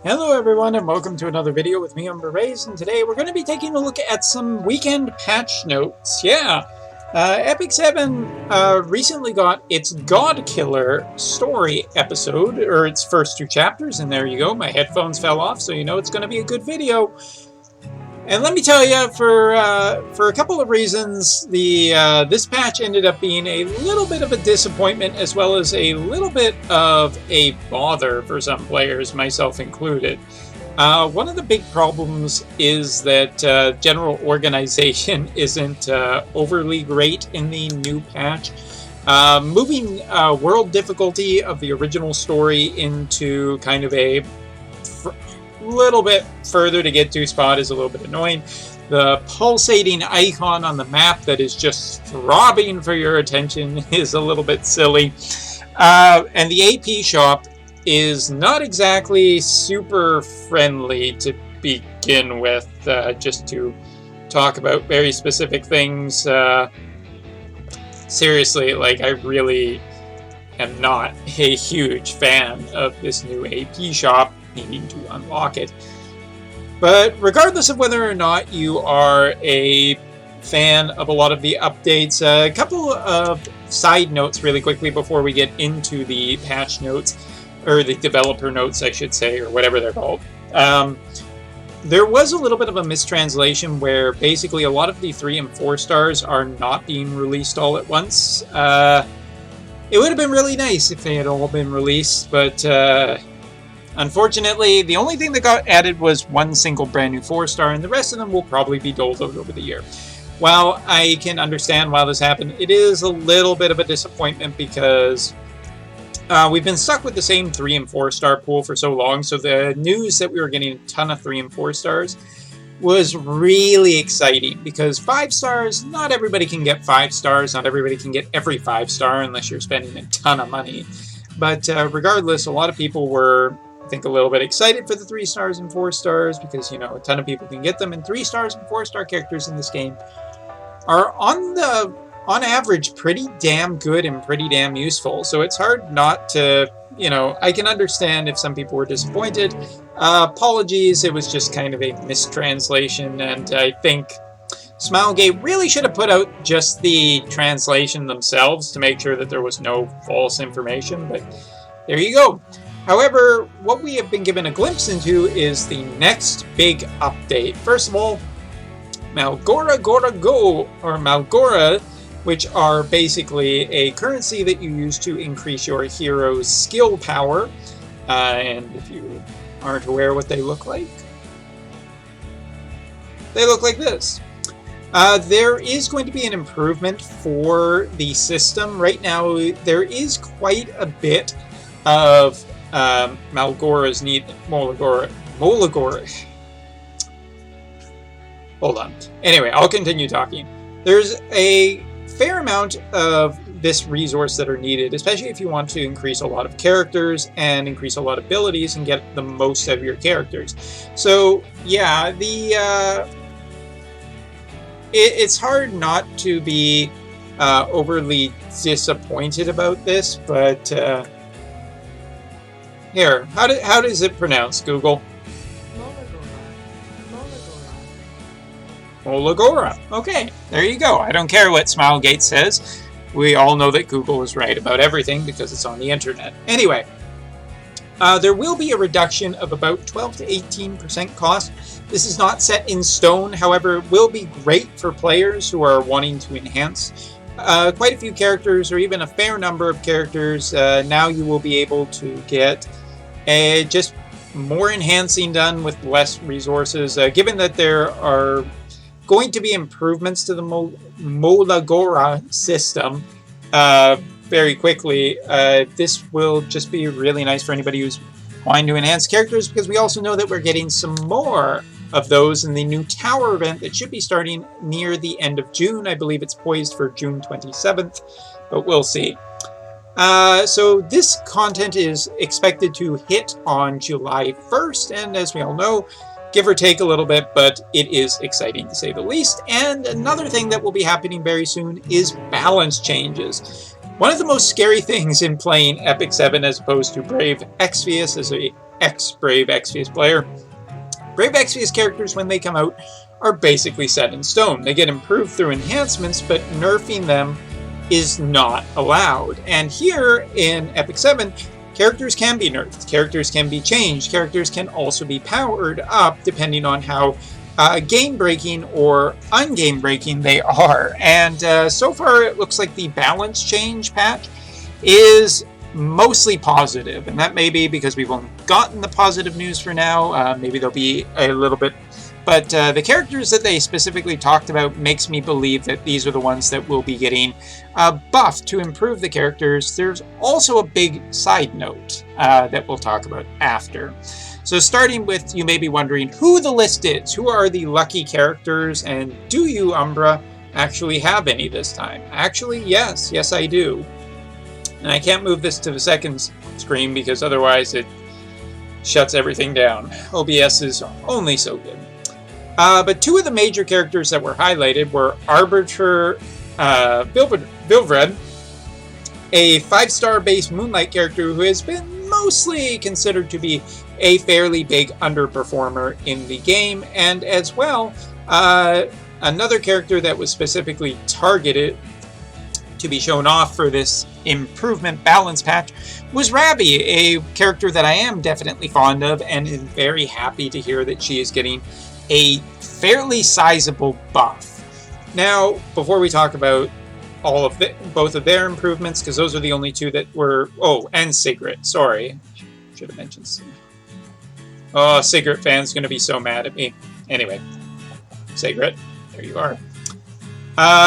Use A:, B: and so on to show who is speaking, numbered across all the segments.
A: Hello everyone and welcome to another video with me, Rays, and today we're going to be taking a look at some weekend patch notes. Epic 7 recently got its God Killer story episode, or its first two chapters, and there you go, my headphones fell off, so you know it's going to be a good video. And let me tell you, for a couple of reasons, this patch ended up being a little bit of a disappointment, as well as a little bit of a bother for some players, myself included. One of the big problems is that general organization isn't overly great in the new patch. Moving world difficulty of the original story into kind of a little bit further to get to spot is a little bit annoying. The pulsating icon on the map that is just throbbing for your attention is a little bit silly. And the AP shop is not exactly super friendly to begin with, just to talk about very specific things. Seriously, like, I really am not a huge fan of this new AP shop, needing to unlock it. But regardless of whether or not you are a fan of a lot of the updates, a couple of side notes really quickly before we get into the patch notes, or the developer notes I should say, or whatever they're called. There was a little bit of a mistranslation where basically a lot of the 3 and 4 stars are not being released all at once. It would have been really nice if they had all been released, but unfortunately, the only thing that got added was one single brand new 4-star, and the rest of them will probably be doled out over the year. While I can understand why this happened, it is a little bit of a disappointment because we've been stuck with the same 3 and 4-star pool for so long, so the news that we were getting a ton of 3 and 4 stars was really exciting, because 5 stars, not everybody can get 5 stars, not everybody can get every 5-star unless you're spending a ton of money. But regardless, a lot of people were, I think, a little bit excited for the 3 stars and 4 stars because, you know, a ton of people can get them, and 3 stars and 4-star characters in this game are on average pretty damn good and pretty damn useful. So it's hard not to, you know, I can understand if some people were disappointed. Apologies, it was just kind of a mistranslation, and I think Smilegate really should have put out just the translation themselves to make sure that there was no false information, but there you go. However, what we have been given a glimpse into is the next big update. First of all, Malgora or Malgora, which are basically a currency that you use to increase your hero's skill power. And if you aren't aware what they look like, they look like this. There is going to be an improvement for the system. Right now, there is quite a bit of Malgora's need. Molagora. Hold on. Anyway, I'll continue talking. There's a fair amount of this resource that are needed, especially if you want to increase a lot of characters and increase a lot of abilities and get the most out of your characters. So yeah, it's hard not to be overly disappointed about this, but here, how does it pronounce, Google? Molagora. Okay, there you go. I don't care what Smilegate says. We all know that Google is right about everything because it's on the internet. Anyway, there will be a reduction of about 12 to 18% cost. This is not set in stone, however, it will be great for players who are wanting to enhance quite a few characters, or even a fair number of characters. Now you will be able to get just more enhancing done with less resources. Given that there are going to be improvements to the Molagora system very quickly, this will just be really nice for anybody who's wanting to enhance characters, because we also know that we're getting some more of those in the new tower event that should be starting near the end of June. I believe it's poised for June 27th, but we'll see. So this content is expected to hit on July 1st, and as we all know, give or take a little bit, but it is exciting to say the least. And another thing that will be happening very soon is balance changes. One of the most scary things in playing Epic 7 as opposed to Brave Exvius as a ex-Brave Exvius player. Brave Exvius characters, when they come out, are basically set in stone. They get improved through enhancements, but nerfing them is not allowed. And here in Epic 7, characters can be nerfed, characters can be changed, characters can also be powered up depending on how game-breaking or un-game-breaking they are. And so far it looks like the balance change patch is mostly positive, and that may be because we've only gotten the positive news for now. Maybe there'll be a little bit, but the characters that they specifically talked about makes me believe that these are the ones that will be getting buffed to improve the characters. There's also a big side note that we'll talk about after. So starting with, you may be wondering who the list is, who are the lucky characters, and do you, Umbra, actually have any this time? Actually, yes I do. And I can't move this to the second screen because otherwise it shuts everything down. OBS is only so good. But two of the major characters that were highlighted were Arbiter Vilvred, a 5-star base Moonlight character who has been mostly considered to be a fairly big underperformer in the game, and as well, another character that was specifically targeted to be shown off for this improvement balance patch was Rabi, a character that I am definitely fond of and is very happy to hear that she is getting a fairly sizable buff. Now, before we talk about all of both of their improvements, because those are the only two that were... Oh, and Sigrid, sorry. Should have mentioned Sigrid. Oh, Sigrid fans going to be so mad at me. Anyway, Sigrid, there you are.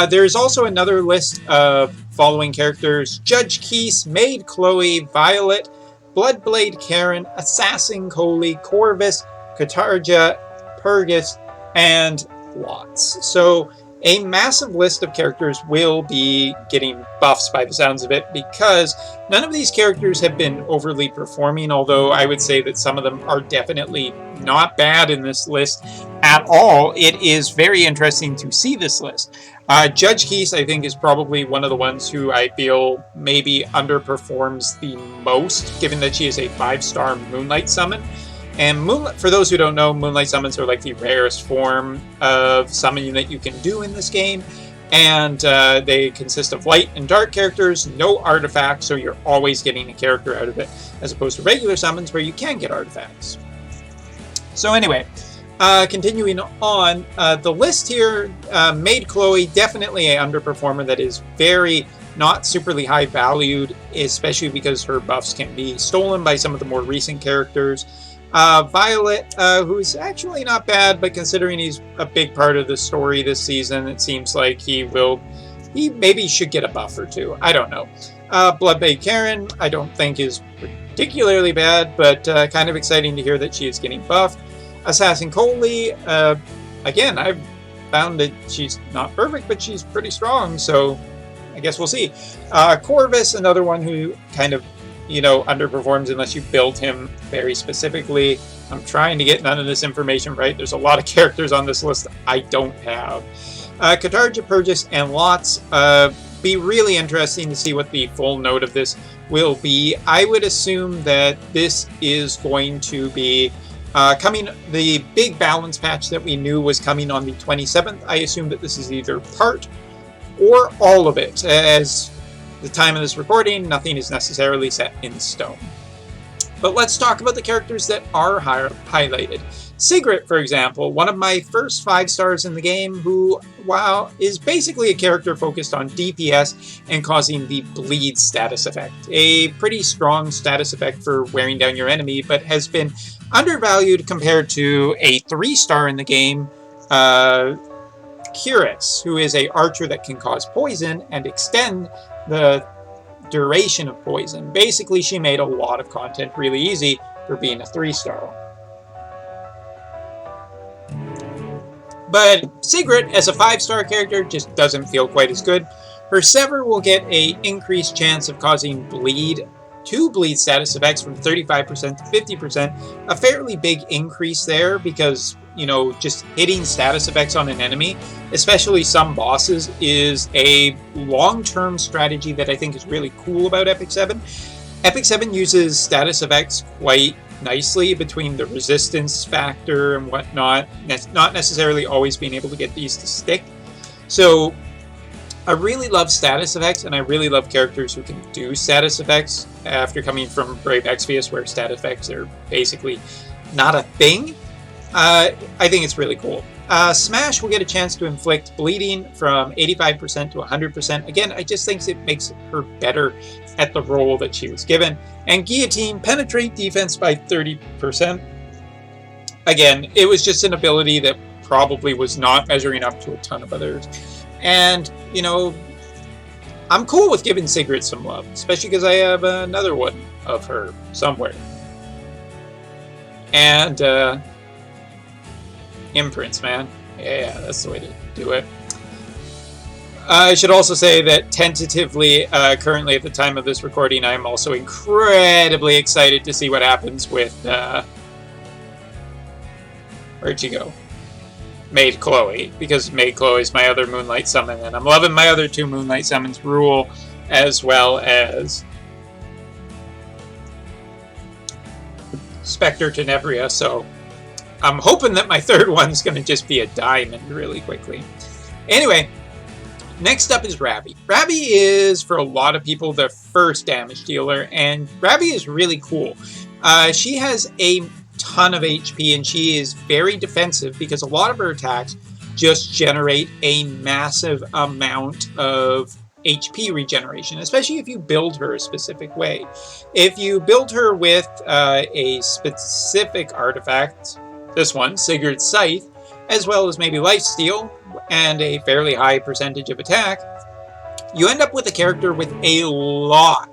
A: There's also another list of following characters: Judge Keese, Maid Chloe, Violet, Bloodblade Karen, Assassin Coley, Corvus, Katarja, Purgus, and Lots. So a massive list of characters will be getting buffs by the sounds of it, because none of these characters have been overly performing, although I would say that some of them are definitely not bad in this list at all. It is very interesting to see this list. Judge Keese, I think, is probably one of the ones who I feel maybe underperforms the most, given that she is a 5-star Moonlight summon. And Moonlight, for those who don't know, Moonlight summons are like the rarest form of summoning that you can do in this game. And they consist of light and dark characters, no artifacts, so you're always getting a character out of it, as opposed to regular summons where you can get artifacts. So anyway, continuing on, the list here, Maid Chloe, definitely an underperformer that is very not superly high valued, especially because her buffs can be stolen by some of the more recent characters. Violet, who's actually not bad, but considering he's a big part of the story this season, it seems like he maybe should get a buff or two. I don't know. Bloodblade Karen, I don't think is particularly bad, but kind of exciting to hear that she is getting buffed. Assassin Coley, again, I've found that she's not perfect, but she's pretty strong, so I guess we'll see. Corvus, another one who kind of, underperforms unless you build him very specifically. I'm trying to get none of this information right. There's a lot of characters on this list I don't have. Katarja, Purgus, and Lots. Be really interesting to see what the full note of this will be. I would assume that this is going to be coming, the big balance patch that we knew was coming on the 27th. I assume that this is either part or all of it. As the time of this recording, nothing is necessarily set in stone. But let's talk about the characters that are highlighted. Sigrid, for example, one of my first 5 stars in the game, who, while is basically a character focused on DPS and causing the bleed status effect. A pretty strong status effect for wearing down your enemy, but has been undervalued compared to a 3-star in the game, Kiris, who is a archer that can cause poison and extend the duration of poison. Basically, she made a lot of content really easy for being a 3-star. But Sigrid, as a 5-star character, just doesn't feel quite as good. Her Sever will get an increased chance of causing bleed, 2 bleed status effects from 35% to 50%. A fairly big increase there because, just hitting status effects on an enemy, especially some bosses, is a long-term strategy that I think is really cool about Epic 7. Epic 7 uses status effects quite nicely between the resistance factor and whatnot, not necessarily always being able to get these to stick. So I really love status effects, and I really love characters who can do status effects after coming from Brave Exvius, where status effects are basically not a thing. I think it's really cool. Smash will get a chance to inflict bleeding from 85% to 100%. Again, I just think it makes her better at the role that she was given. And Guillotine, penetrate defense by 30%. Again, it was just an ability that probably was not measuring up to a ton of others. And, you know, I'm cool with giving Sigrid some love, especially because I have another one of her somewhere. And, imprints, man. Yeah, that's the way to do it. I should also say that tentatively, currently at the time of this recording, I'm also incredibly excited to see what happens with, where'd she go? Maid Chloe, because Maid Chloe is my other Moonlight summon, and I'm loving my other two Moonlight summons, Rule as well as Spectre Tenebria, so I'm hoping that my third one's going to just be a diamond really quickly. Anyway, next up is Rabi. Rabi is, for a lot of people, the first damage dealer, and Rabi is really cool. She has a ton of HP, and she is very defensive because a lot of her attacks just generate a massive amount of HP regeneration, especially if you build her a specific way. If you build her with a specific artifact, this one, Sigurd's Scythe, as well as maybe Lifesteal and a fairly high percentage of attack, you end up with a character with a lot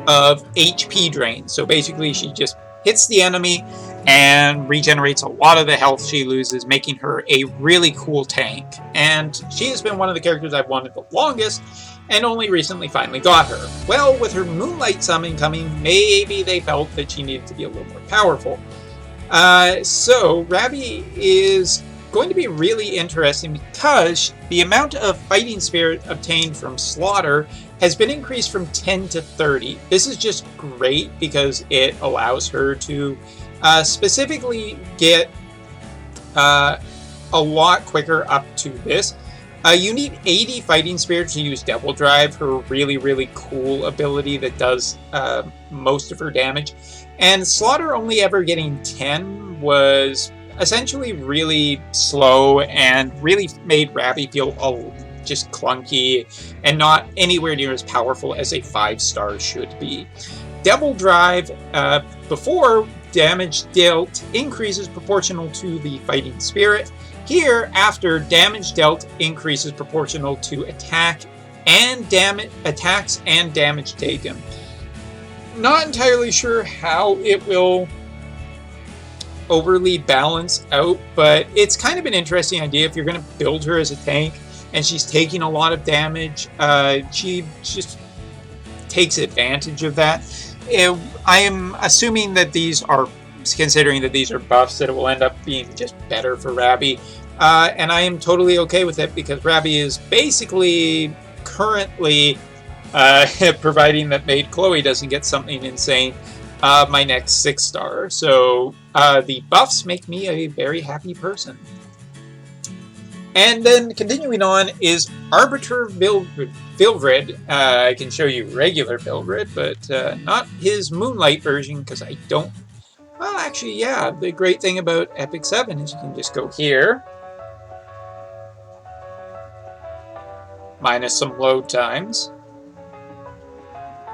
A: of HP drain. So basically she just hits the enemy and regenerates a lot of the health she loses, making her a really cool tank. And she has been one of the characters I've wanted the longest, and only recently finally got her. Well, with her Moonlight summon coming, maybe they felt that she needed to be a little more powerful. So Rabi is going to be really interesting because the amount of fighting spirit obtained from Slaughter has been increased from 10 to 30. This is just great because it allows her to specifically get a lot quicker up to this. You need 80 fighting spirit to use Devil Drive, her really, really cool ability that does most of her damage. And Slaughter only ever getting 10 was essentially really slow and really made Rabi feel just clunky and not anywhere near as powerful as a 5-star should be. Devil Drive, before damage dealt increases proportional to the fighting spirit. Here, after damage dealt increases proportional to attacks and damage taken. Not entirely sure how it will overly balance out, but it's kind of an interesting idea. If you're going to build her as a tank and she's taking a lot of damage, she just takes advantage of that. I am assuming that these are, considering that these are buffs, that it will end up being just better for Rabi. And I am totally okay with it because Rabi is basically currently, providing that Maid Chloe doesn't get something insane, my next 6-star. So the buffs make me a very happy person. And then continuing on is Arbiter Vilvrid. I can show you regular Vilvrid, but not his Moonlight version because I don't... Well, actually, yeah, the great thing about Epic 7 is you can just go here, minus some load times,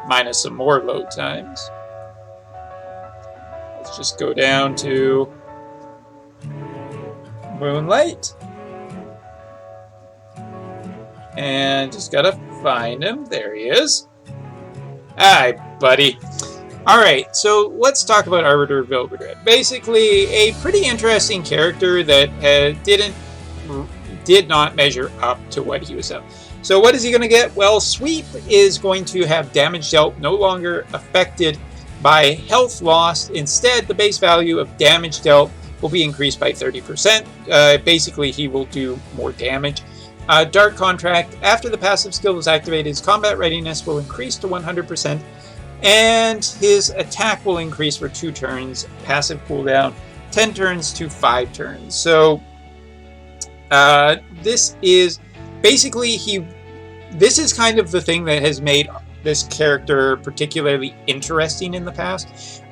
A: minus some more load times. Let's just go down to Moonlight. And just gotta find him. There he is. Hi, buddy. Alright, so let's talk about Arbiter Vilvrid. Basically, a pretty interesting character that did not measure up to what he was up. So what is he going to get? Well, Sweep is going to have damage dealt no longer affected by health lost. Instead, the base value of damage dealt will be increased by 30%. Basically, he will do more damage. Dark Contract, after the passive skill is activated, his combat readiness will increase to 100%. And his attack will increase for 2 turns, passive cooldown 10 turns to 5 turns. So this is basically this is kind of the thing that has made this character particularly interesting in the past.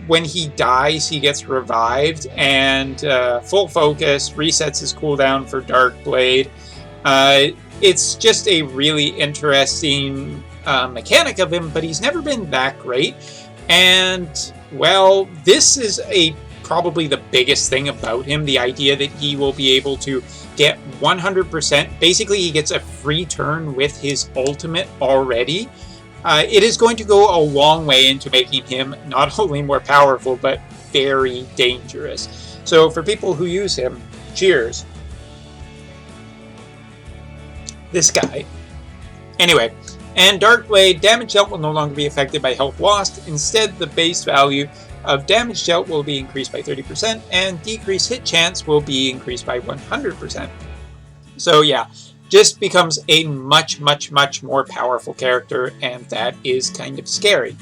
A: When he dies, he gets revived, and full focus resets his cooldown for Dark Blade. It's just a really interesting mechanic of him, but he's never been that great. And, well, this is probably the biggest thing about him, the idea that he will be able to get 100%. Basically, he gets a free turn with his ultimate already. It is going to go a long way into making him not only more powerful, but very dangerous. So for people who use him, cheers. This guy. Anyway, and Dark Blade, damage dealt will no longer be affected by health lost. Instead, the base value of damage dealt will be increased by 30%, and decreased hit chance will be increased by 100%. So yeah, just becomes a much, much, much more powerful character, and that is kind of scary.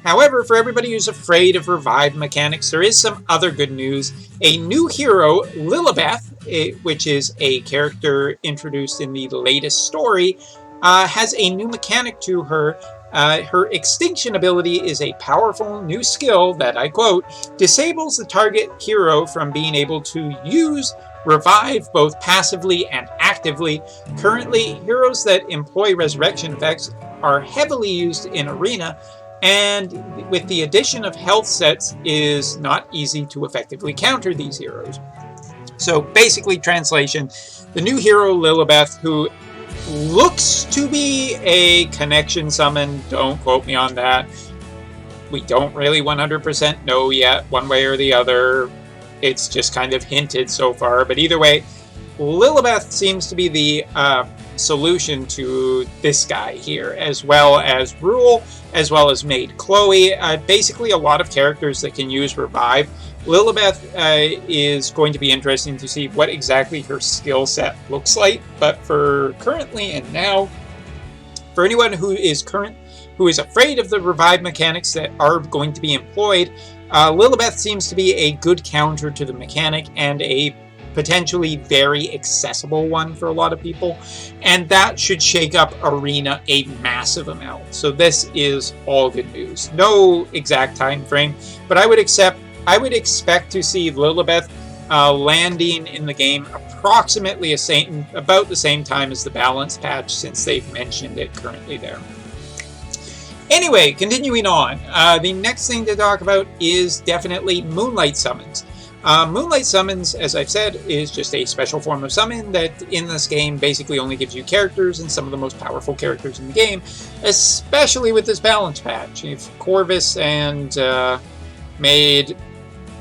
A: However, for everybody who's afraid of revive mechanics, there is some other good news. A new hero, Lilibeth, which is a character introduced in the latest story, has a new mechanic to her. Her extinction ability is a powerful new skill that, I quote, disables the target hero from being able to use revive both passively and actively. Currently, heroes that employ resurrection effects are heavily used in Arena, and with the addition of health sets, it is not easy to effectively counter these heroes. So basically, translation, the new hero Lilibeth, who looks to be a connection summon, don't quote me on that. We don't really 100% know yet, one way or the other. It's just kind of hinted so far, but either way, Lilibeth seems to be the solution to this guy here, as well as Rule, as well as Maid Chloe. Basically, a lot of characters that can use Revive. Lilibeth is going to be interesting to see what exactly her skill set looks like, but for currently and now, for anyone who is afraid of the Revive mechanics that are going to be employed, Lilibeth seems to be a good counter to the mechanic and a potentially very accessible one for a lot of people, and that should shake up Arena a massive amount. So this is all good news. No exact time frame, but I would expect to see Lilibeth landing in the game approximately about the same time as the balance patch, since they've mentioned it currently there. Anyway, continuing on, the next thing to talk about is definitely Moonlight Summons. Moonlight Summons, as I've said, is just a special form of summon that in this game basically only gives you characters and some of the most powerful characters in the game, especially with this balance patch. If Corvus and Maid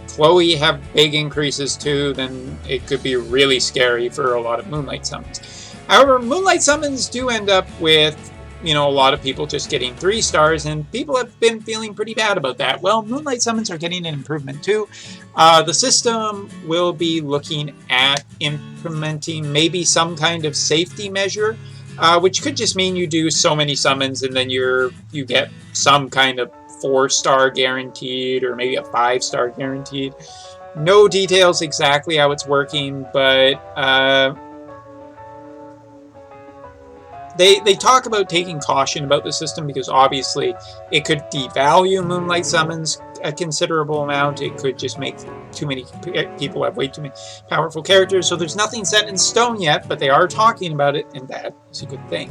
A: Chloe have big increases too, then it could be really scary for a lot of Moonlight Summons. However, Moonlight Summons do end up with, a lot of people just getting 3 stars, and people have been feeling pretty bad about that. Well, Moonlight Summons are getting an improvement too. The system will be looking at implementing maybe some kind of safety measure, which could just mean you do so many summons and then you get some kind of 4-star guaranteed, or maybe a 5-star guaranteed. No details exactly how it's working, but They talk about taking caution about the system because obviously it could devalue Moonlight Summons a considerable amount. It could just make too many people have way too many powerful characters. So there's nothing set in stone yet, but they are talking about it, and that is a good thing.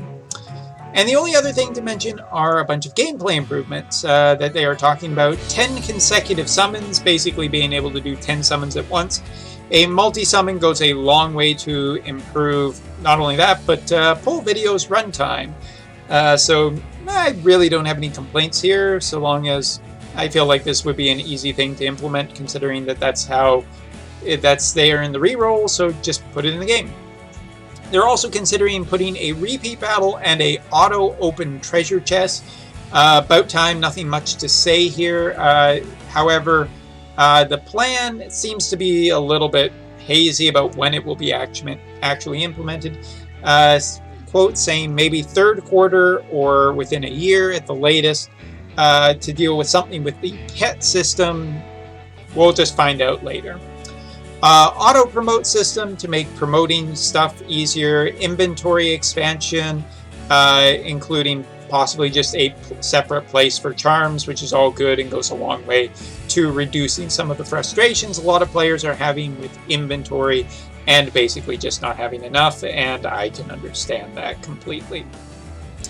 A: And the only other thing to mention are a bunch of gameplay improvements that they are talking about. 10 consecutive summons, basically being able to do 10 summons at once. A multi-summon goes a long way to improve not only that, but full video's runtime. So I really don't have any complaints here, so long as I feel like this would be an easy thing to implement, considering that that's there in the reroll, so just put it in the game. They're also considering putting a repeat battle and a auto-open treasure chest. About time, nothing much to say here. However, the plan seems to be a little bit hazy about when it will be actually implemented. Quote saying maybe 3rd quarter or within a year at the latest. to deal with something with the pet system. We'll just find out later. Auto promote system to make promoting stuff easier. Inventory expansion, including possibly just a separate place for charms, which is all good and goes a long way to reducing some of the frustrations a lot of players are having with inventory and basically just not having enough, and I can understand that completely.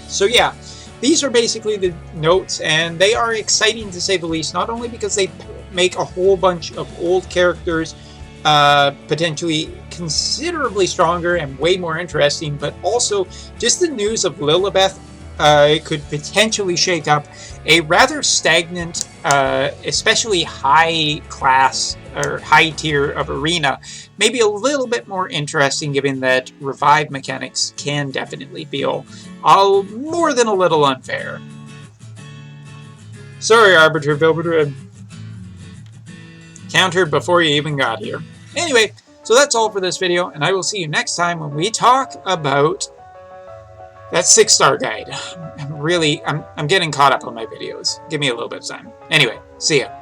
A: So yeah, these are basically the notes, and they are exciting to say the least, not only because they make a whole bunch of old characters potentially considerably stronger and way more interesting, but also just the news of Lilibeth could potentially shake up a rather stagnant, especially high class or high tier of arena, maybe a little bit more interesting, given that revive mechanics can definitely feel more than a little unfair. Sorry, Arbiter Vilbiter, countered before you even got here. Anyway, so that's all for this video, and I will see you next time when we talk about that 6-star guide. I'm getting caught up on my videos. Give me a little bit of time. Anyway, see ya.